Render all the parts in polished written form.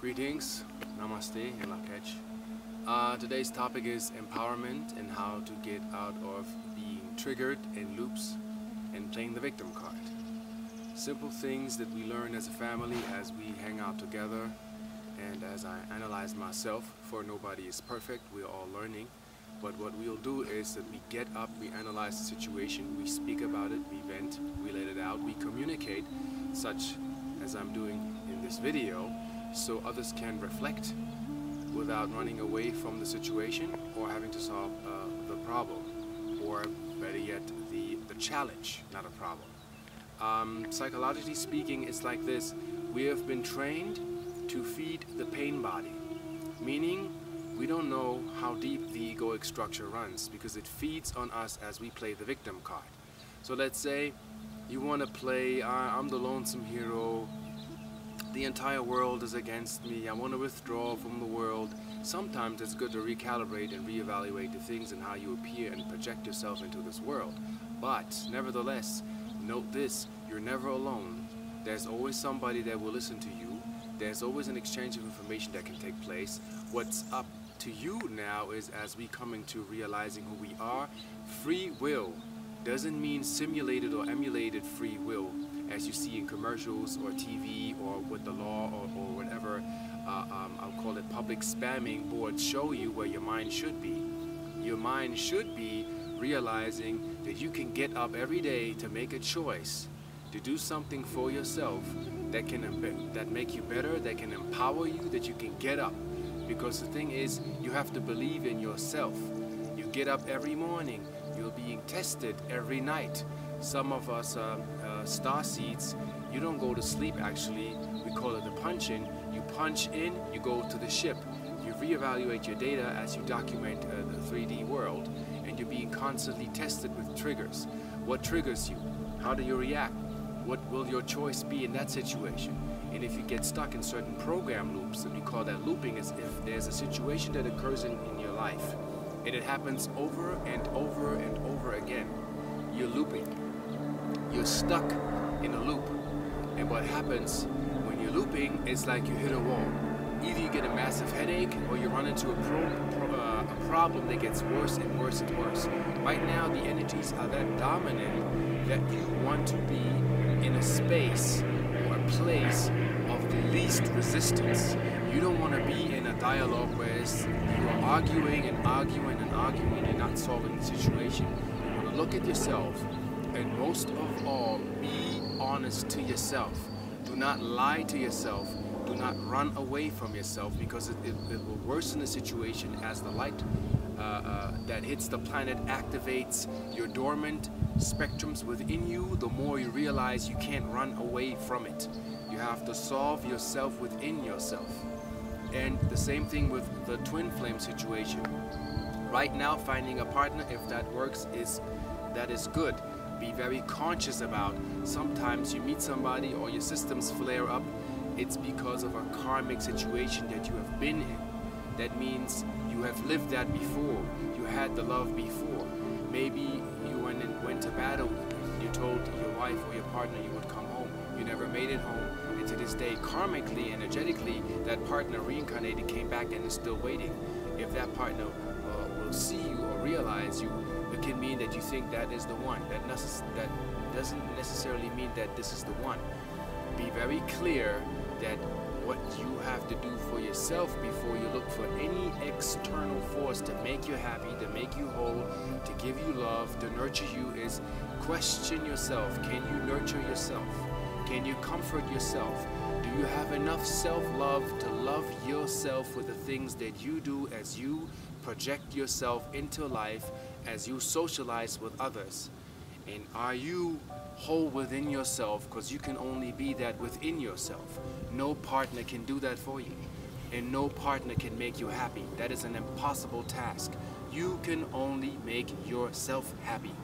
Greetings, namaste, and lakech. Today's topic is empowerment and how to get out of being triggered in loops and playing the victim card. Simple things that we learn as a family as we hang out together, and as I analyze myself, for nobody is perfect, we're all learning. But what we'll do is that we get up, we analyze the situation, we speak about it, we vent, we let it out, we communicate, such as I'm doing in this video, so others can reflect without running away from the situation or having to solve the problem, or better yet, the challenge, not a problem. Psychologically speaking, it's like this. We have been trained to feed the pain body, meaning we don't know how deep the egoic structure runs because it feeds on us as we play the victim card. So let's say you want to play, I'm the lonesome hero, the entire world is against me, I want to withdraw from the world. Sometimes it's good to recalibrate and reevaluate the things and how you appear and project yourself into this world. But nevertheless, note this, you're never alone. There's always somebody that will listen to you. There's always an exchange of information that can take place. What's up to you now is, as we coming to realizing who we are, free will doesn't mean simulated or emulated free will as you see in commercials or TV or with the law or whatever, I'll call it public spamming boards show you where your mind should be. Your mind should be realizing that you can get up every day to make a choice, to do something for yourself that can that make you better, that can empower you, that you can get up. Because the thing is, you have to believe in yourself. You get up every morning, you're being tested every night. Some of us star seeds, you don't go to sleep actually, we call it the punch-in. You punch in, you go to the ship. You reevaluate your data as you document the 3D world, and you're being constantly tested with triggers. What triggers you? How do you react? What will your choice be in that situation? And if you get stuck in certain program loops, and we call that looping, is if there's a situation that occurs in your life, and it happens over and over and over again, you're looping. You're stuck in a loop. And what happens when you're looping is like you hit a wall. Either you get a massive headache or you run into a problem that gets worse and worse and worse. Right now the energies are that dominant that you want to be in a space or a place of the least resistance. You don't want to be in a dialogue where you are arguing and arguing and arguing and you're not solving the situation. You want to look at yourself, and most of all, be honest to yourself. Do not lie to yourself. Do not run away from yourself, because it will worsen the situation as the light that hits the planet activates your dormant spectrums within you. The more you realize you can't run away from it. You have to solve yourself within yourself. And the same thing with the twin flame situation. Right now, finding a partner, if that works, that is good. Be very conscious about, sometimes you meet somebody or your systems flare up. It's because of a karmic situation that you have been in. That means you have lived that before. You had the love before. Maybe you went to battle. You told your wife or your partner you would come home. You never made it home. And to this day, karmically, energetically, that partner reincarnated, came back, and is still waiting. If that partner will see you or realize you, it can mean that you think that is the one. That doesn't necessarily mean that this is the one. Be very clear that what you have to do for yourself before you look for any external force to make you happy, to make you whole, to give you love, to nurture you, is question yourself. Can you nurture yourself? Can you comfort yourself? Do you have enough self-love to love yourself with the things that you do as you project yourself into life, as you socialize with others? And are you whole within yourself? Because you can only be that within yourself. No partner can do that for you. And no partner can make you happy. That is an impossible task. You can only make yourself happy.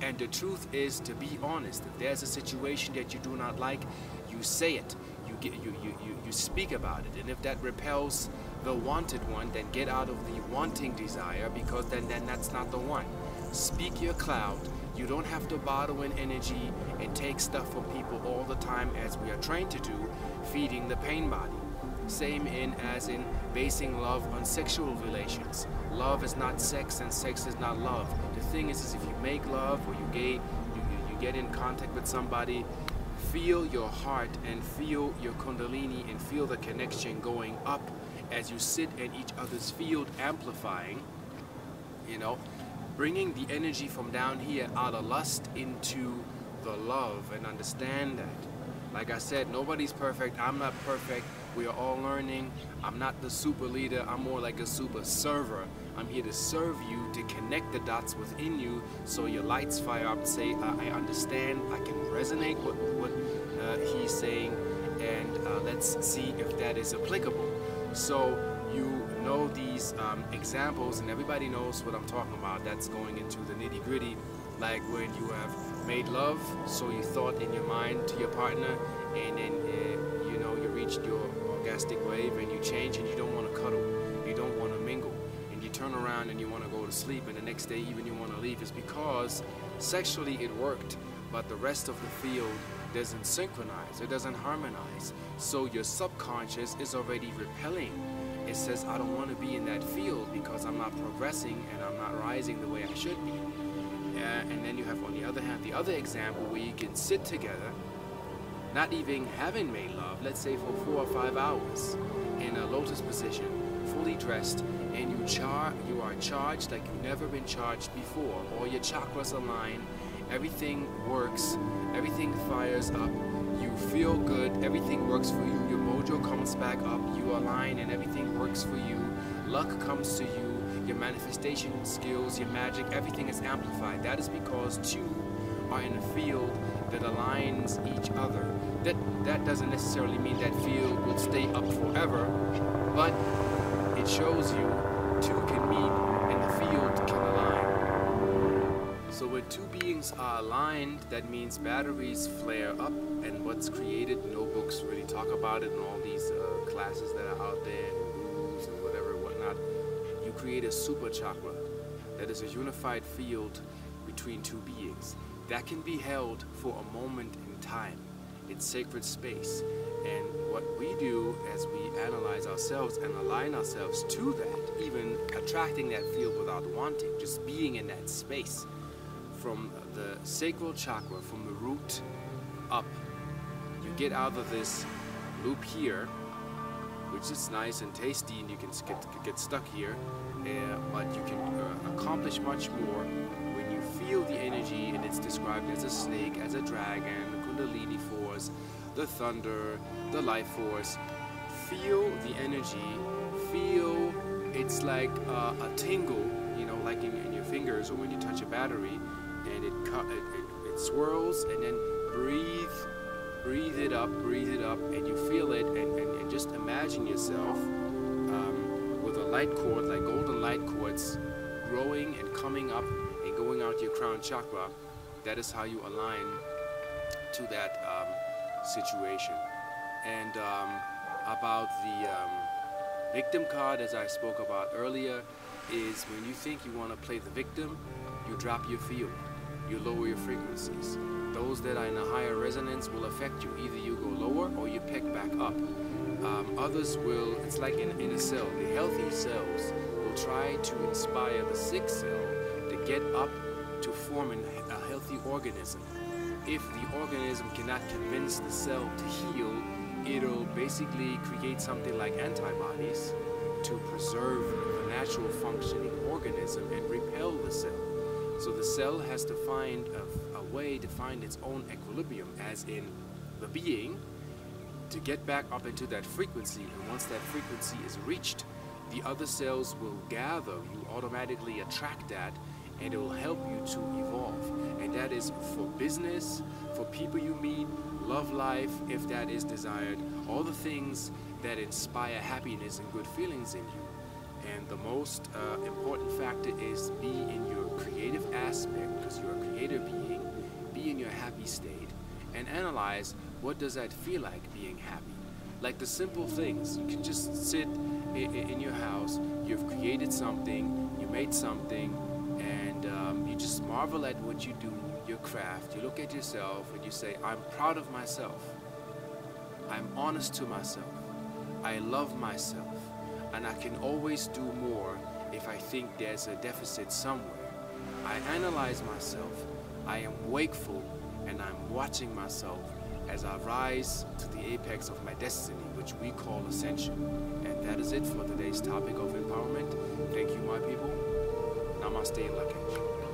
And the truth is, to be honest, if there's a situation that you do not like, you say it. You speak about it. And if that repels the wanted one, then get out of the wanting desire, because then that's not the one. Speak your cloud. You don't have to bottle in energy and take stuff from people all the time, as we are trained to do, feeding the pain body. Same as in basing love on sexual relations. Love is not sex and sex is not love. The thing is if you make love or you get in contact with somebody, feel your heart and feel your kundalini and feel the connection going up as you sit in each other's field, amplifying, you know, bringing the energy from down here out of lust into the love, and understand that. Like I said, nobody's perfect. I'm not perfect. We are all learning. I'm not the super leader. I'm more like a super server. I'm here to serve you, to connect the dots within you so your lights fire up and say, I understand, I can resonate with what he's saying, and let's see if that is applicable. So you know these examples, and everybody knows what I'm talking about. That's going into the nitty-gritty, like when you have made love, so you thought in your mind to your partner, and then you know, you reached your orgastic wave and you change and you don't want to cuddle, you don't want to mingle, and you turn around and you want to go to sleep, and the next day even you want to leave. It's because sexually it worked, but the rest of the field doesn't synchronize, it doesn't harmonize. So your subconscious is already repelling. It says, I don't want to be in that field because I'm not progressing and I'm not rising the way I should be. And then you have, on the other hand, the other example where you can sit together, not even having made love, let's say for 4 or 5 hours, in a lotus position, fully dressed, and you are charged like you've never been charged before. All your chakras align, everything works, everything fires up, you feel good, everything works for you, your mojo comes back up, you align and everything works for you, luck comes to you, your manifestation skills, your magic, everything is amplified. That is because two are in a field that aligns each other. That doesn't necessarily mean that field will stay up forever, but it shows you two can meet and the field can align. So when two beings are aligned, that means batteries flare up, and what's created, no books really talk about it, and all these classes that are out there, and gurus and whatnot, you create a super chakra that is a unified field between two beings that can be held for a moment in time. It's sacred space, and what we do as we analyze ourselves and align ourselves to that, even attracting that field without wanting, just being in that space, from the sacral chakra, from the root up, you get out of this loop here, which is nice and tasty, and you can get stuck here, but you can accomplish much more when you feel the energy, and it's described as a snake, as a dragon, the kundalini force, the thunder, the life force. Feel the energy, feel it's like a tingle, you know, like in your fingers, or when you touch a battery, and it swirls, and then breathe it up, and you feel it, and just imagine yourself with a light cord, like golden light cords, growing and coming up and going out your crown chakra. That is how you align to that situation. And about the victim card, as I spoke about earlier, is when you think you want to play the victim, you drop your field, you lower your frequencies. Those that are in a higher resonance will affect you. Either you go lower or you pick back up. Others will, it's like in a cell, the healthy cells will try to inspire the sick cell to get up to form a healthy organism. If the organism cannot convince the cell to heal, it'll basically create something like antibodies to preserve the natural functioning organism and repel the cell. So the cell has to find a way to find its own equilibrium, as in the being, to get back up into that frequency. And once that frequency is reached, the other cells will gather. You automatically attract that, and it will help you to evolve. And that is for business, for people you meet, love life, if that is desired, all the things that inspire happiness and good feelings in you. And the most important factor is be in your creative aspect, because you're a creator being. Be in your happy state and analyze, what does that feel like, being happy? Like the simple things. You can just sit in your house, you've created something, you made something, and you just marvel at what you do, your craft. You look at yourself and you say, I'm proud of myself. I'm honest to myself. I love myself, and I can always do more if I think there's a deficit somewhere. I analyze myself, I am wakeful, and I'm watching myself as I rise to the apex of my destiny, which we call ascension. And that is it for today's topic of empowerment. Thank you, my people. Namaste and Lakesh.